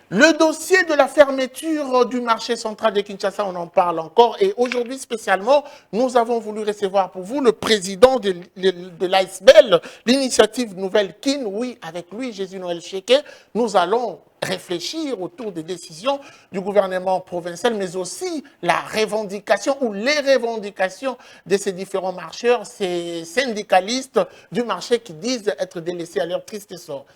Le dossier de la fermeture du marché central de Kinshasa, on en parle encore. Et aujourd'hui, spécialement, nous avons voulu recevoir pour vous le président de l'ASBEL, l'initiative Nouvelle Kin. Oui, avec lui, Jésus-Noël Cheke, nous allons réfléchir autour des décisions du gouvernement provincial, mais aussi la revendication ou les revendications de ces différents marcheurs, ces syndicalistes du marché qui disent être délaissés à leur triste sort.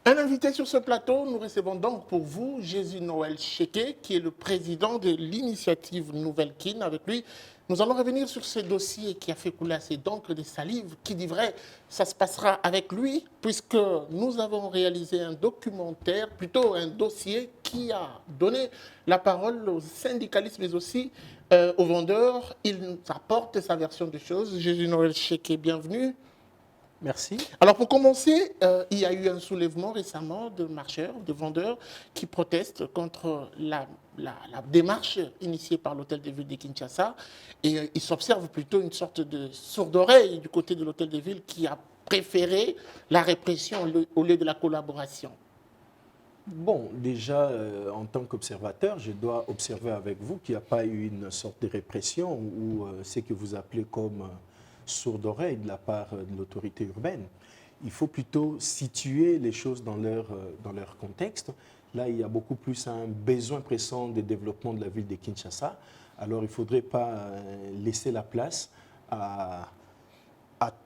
Un invité sur ce plateau, nous recevons donc pour vous Jésus-Noël Cheke, qui est le président de l'initiative Nouvelle Kin. Avec lui, nous allons revenir sur ce dossier qui a fait couler assez d'encre de salive. Qui dit vrai, ça se passera avec lui, puisque nous avons réalisé un documentaire, plutôt un dossier qui a donné la parole aux syndicalistes, mais aussi aux vendeurs. Il nous apporte sa version des choses. Jésus-Noël Cheke, bienvenue. Merci. Alors pour commencer, il y a eu un soulèvement récemment de marcheurs, de vendeurs qui protestent contre la démarche initiée par l'hôtel de ville de Kinshasa. Et il s'observe plutôt une sorte de sourde oreille du côté de l'hôtel de ville qui a préféré la répression au lieu de la collaboration. Bon, déjà, en tant qu'observateur, je dois observer avec vous qu'il n'y a pas eu une sorte de répression ou ce que vous appelez comme sourde oreille de la part de l'autorité urbaine. Il faut plutôt situer les choses dans leur contexte. Là, il y a beaucoup plus un besoin pressant de développement de la ville de Kinshasa. Alors, il ne faudrait pas laisser la place à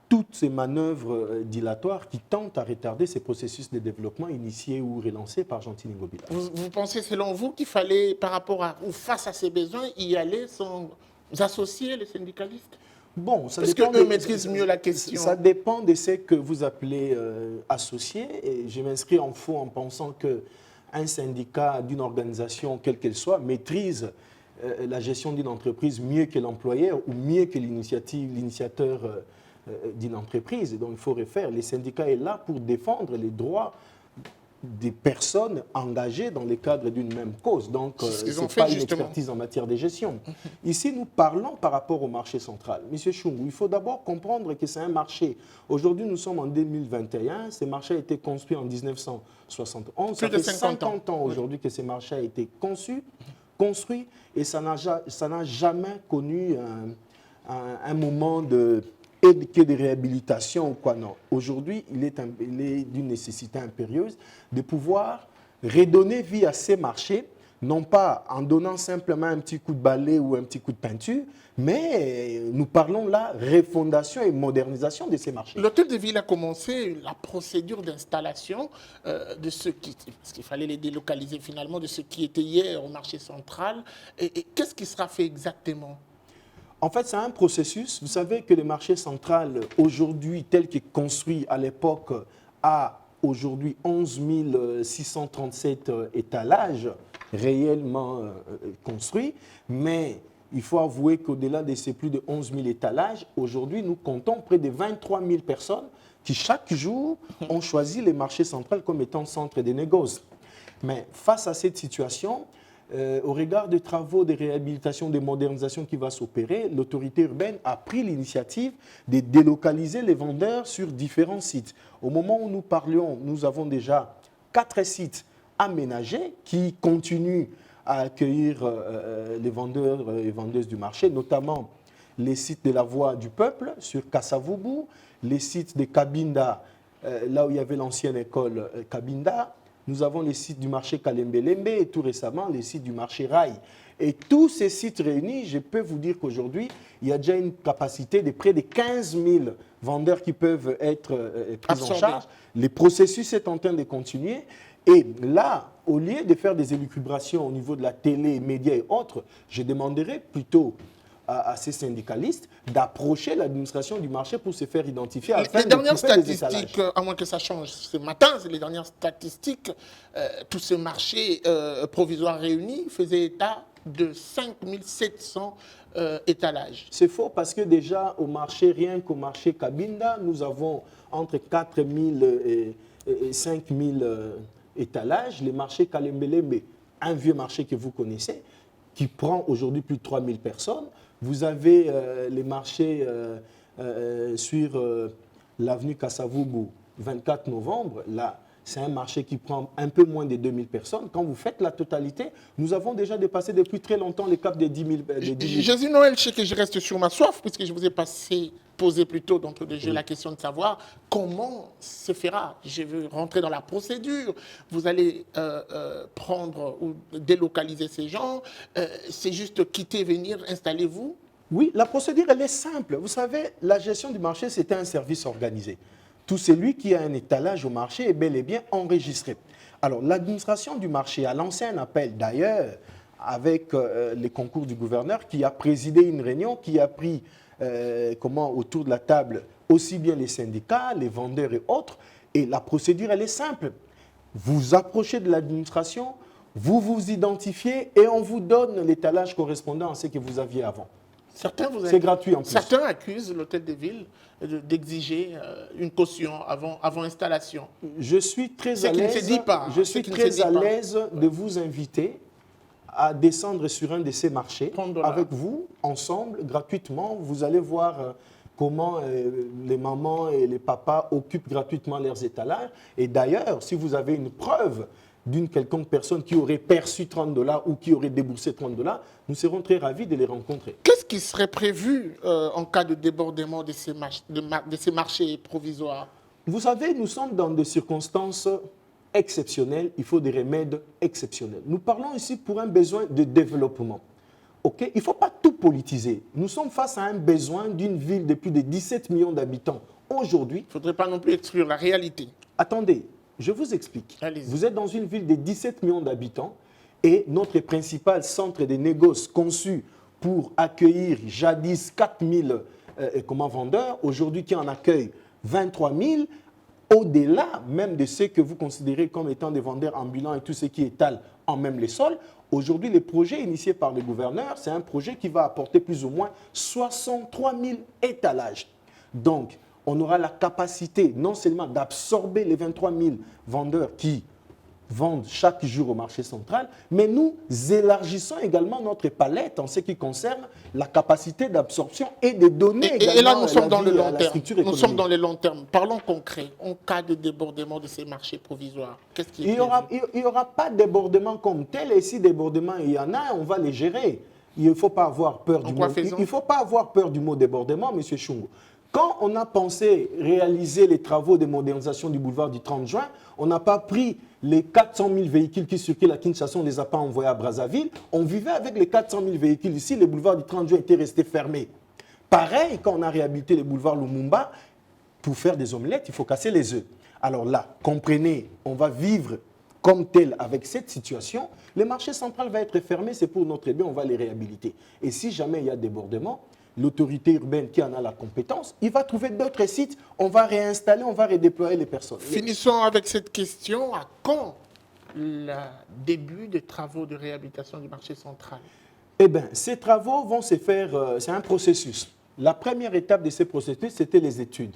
toutes ces manœuvres dilatoires qui tentent à retarder ces processus de développement initiés ou relancés par Gentile Ngobila. Vous pensez, selon vous, qu'il fallait, par rapport à, ou face à ces besoins, y aller sans associer les syndicalistes? Bon, ça Est-ce qu'eux maîtrisent mieux la question? Ça dépend de ce que vous appelez associé. Et je m'inscris en faux en pensant qu'un syndicat d'une organisation, quelle qu'elle soit, maîtrise la gestion d'une entreprise mieux que l'employeur ou mieux que l'initiateur d'une entreprise. Et donc, il faut refaire. Les syndicats sont là pour défendre les droits des personnes engagées dans le cadre d'une même cause. Donc, ce n'est pas une expertise en matière de gestion. Ici, nous parlons par rapport au marché central. Monsieur Chungu, il faut d'abord comprendre que c'est un marché. Aujourd'hui, nous sommes en 2021. Ce marché a été construit en 1971. Ça fait 50 ans aujourd'hui que ce marché a été construit, et ça n'a jamais connu un moment de réhabilitation ou quoi, non. Aujourd'hui, il est d'une nécessité impérieuse de pouvoir redonner vie à ces marchés, non pas en donnant simplement un petit coup de balai ou un petit coup de peinture, mais nous parlons là refondation et modernisation de ces marchés. L'hôtel de ville a commencé la procédure d'installation de ceux qui, parce qu'il fallait les délocaliser finalement, de ceux qui étaient hier au marché central. Et qu'est-ce qui sera fait exactement? En fait, c'est un processus. Vous savez que le marché central, aujourd'hui, tel qu'il est construit à l'époque, a aujourd'hui 11 637 étalages réellement construits. Mais il faut avouer qu'au-delà de ces plus de 11 000 étalages, aujourd'hui, nous comptons près de 23 000 personnes qui, chaque jour, ont choisi le marché central comme étant centre de négoce. Mais face à cette situation, au regard des travaux de réhabilitation, de modernisation qui va s'opérer, l'autorité urbaine a pris l'initiative de délocaliser les vendeurs sur différents sites. Au moment où nous parlions, nous avons déjà 4 sites aménagés qui continuent à accueillir les vendeurs et vendeuses du marché, notamment les sites de la Voie du Peuple sur Kassavubu, les sites de Kabinda, là où il y avait l'ancienne école Kabinda. Nous avons les sites du marché Kalembelembe et tout récemment les sites du marché Rail. Et tous ces sites réunis, je peux vous dire qu'aujourd'hui, il y a déjà une capacité de près de 15 000 vendeurs qui peuvent être pris en charge. Le processus est en train de continuer. Et là, au lieu de faire des élucubrations au niveau de la télé, médias et autres, je demanderais plutôt à ces syndicalistes d'approcher l'administration du marché pour se faire identifier. Les dernières statistiques, à moins que ça change ce matin, les dernières statistiques, tout ce marché provisoire réuni faisait état de 5 700 étalages. C'est faux parce que déjà au marché, rien qu'au marché Kabinda, nous avons entre 4 000 et 5 000 étalage, les marchés Kalembelembe, un vieux marché que vous connaissez, qui prend aujourd'hui plus de 3000 personnes. Vous avez les marchés sur l'avenue Kassavubu, 24 novembre. Là, c'est un marché qui prend un peu moins de 2000 personnes. Quand vous faites la totalité, nous avons déjà dépassé depuis très longtemps les caps des 10 000. Jésus Noël, je sais que je reste sur ma soif, puisque je vous ai posé plus tôt d'entrée de jeu la question de savoir comment se fera. Je veux rentrer dans la procédure. Vous allez prendre ou délocaliser ces gens. C'est juste quitter, venir, installez-vous. Oui, la procédure, elle est simple. Vous savez, la gestion du marché, c'était un service organisé. Tout celui qui a un étalage au marché est bel et bien enregistré. Alors, l'administration du marché a lancé un appel, d'ailleurs, avec les concours du gouverneur, qui a présidé une réunion, qui a pris autour de la table aussi bien les syndicats, les vendeurs et autres. Et la procédure, elle est simple. Vous approchez de l'administration, vous vous identifiez et on vous donne l'étalage correspondant à ce que vous aviez avant. C'est gratuit en plus. Certains accusent l'hôtel de ville d'exiger une caution avant installation. Je suis très à l'aise de vous inviter à descendre sur un de ces marchés avec vous, ensemble, gratuitement. Vous allez voir comment les mamans et les papas occupent gratuitement leurs étalages. Et d'ailleurs, si vous avez une preuve d'une quelconque personne qui aurait perçu 30 $ ou qui aurait déboursé 30 $, nous serons très ravis de les rencontrer. Qu'est-ce qui serait prévu en cas de débordement de ces marchés provisoires? Vous savez, nous sommes dans des circonstances exceptionnelles, il faut des remèdes exceptionnels. Nous parlons ici pour un besoin de développement. Okay? Il ne faut pas tout politiser. Nous sommes face à un besoin d'une ville de plus de 17 millions d'habitants aujourd'hui. Il ne faudrait pas non plus exclure la réalité. Attendez. Je vous explique. Vous êtes dans une ville de 17 millions d'habitants et notre principal centre de négoce conçu pour accueillir jadis 4000 vendeurs, aujourd'hui qui en accueille 23 000, au-delà même de ce que vous considérez comme étant des vendeurs ambulants et tout ce qui étale en même les sols. Aujourd'hui, le projet initié par le gouverneur, c'est un projet qui va apporter plus ou moins 63 000 étalages. Donc, on aura la capacité non seulement d'absorber les 23 000 vendeurs qui vendent chaque jour au marché central, mais nous élargissons également notre palette en ce qui concerne la capacité d'absorption et de donner également et là, nous sommes dans le long terme. Nous sommes dans le long terme. Parlons concret. En cas de débordement de ces marchés provisoires, qu'est-ce qui est prévu? Il n'y aura pas de débordement comme tel. Et si débordement il y en a, on va les gérer. Il ne faut pas avoir peur du mot. Il ne faut pas avoir peur du mot débordement, M. Chungo. Quand on a pensé réaliser les travaux de modernisation du boulevard du 30 juin, on n'a pas pris les 400 000 véhicules qui circulent à Kinshasa, on ne les a pas envoyés à Brazzaville. On vivait avec les 400 000 véhicules ici, le boulevard du 30 juin était resté fermé. Pareil, quand on a réhabilité le boulevard Lumumba, pour faire des omelettes, il faut casser les œufs. Alors là, comprenez, on va vivre comme tel avec cette situation. Le marché central va être fermé, c'est pour notre bien, on va les réhabiliter. Et si jamais il y a débordement, l'autorité urbaine qui en a la compétence, il va trouver d'autres sites, on va réinstaller, on va redéployer les personnes. Finissons avec cette question. À quand le début des travaux de réhabilitation du marché central? Eh bien, ces travaux vont se faire, c'est un processus. La première étape de ce processus, c'était les études.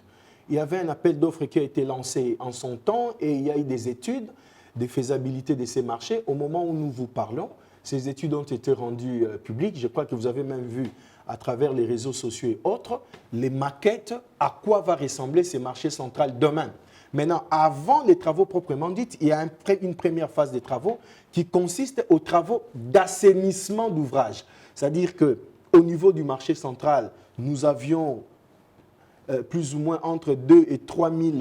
Il y avait un appel d'offres qui a été lancé en son temps et il y a eu des études de faisabilité de ces marchés. Au moment où nous vous parlons, ces études ont été rendues publiques. Je crois que vous avez même vu à travers les réseaux sociaux et autres, les maquettes, à quoi va ressembler ces marchés centraux demain. Maintenant, avant les travaux proprement dits, il y a une première phase des travaux qui consiste aux travaux d'assainissement d'ouvrage. C'est-à-dire qu'au niveau du marché central, nous avions plus ou moins entre 2 et 3 000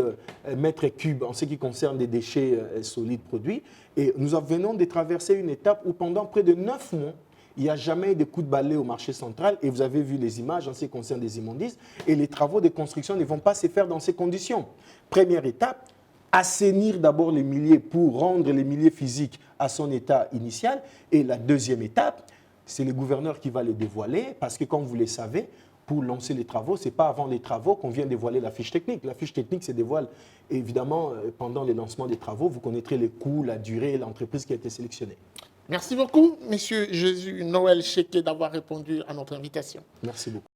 mètres cubes en ce qui concerne les déchets solides produits. Et nous venons de traverser une étape où pendant près de 9 mois, il n'y a jamais eu de coup de balai au marché central et vous avez vu les images en ce qui concerne des immondices et les travaux de construction ne vont pas se faire dans ces conditions. Première étape, assainir d'abord les milieux pour rendre les milieux physiques à son état initial et la deuxième étape, c'est le gouverneur qui va le dévoiler parce que comme vous le savez, pour lancer les travaux, ce n'est pas avant les travaux qu'on vient dévoiler la fiche technique. La fiche technique se dévoile évidemment pendant le lancement des travaux. Vous connaîtrez les coûts, la durée, l'entreprise qui a été sélectionnée. Merci beaucoup, Monsieur Jésus Noël Cheke, d'avoir répondu à notre invitation. Merci beaucoup.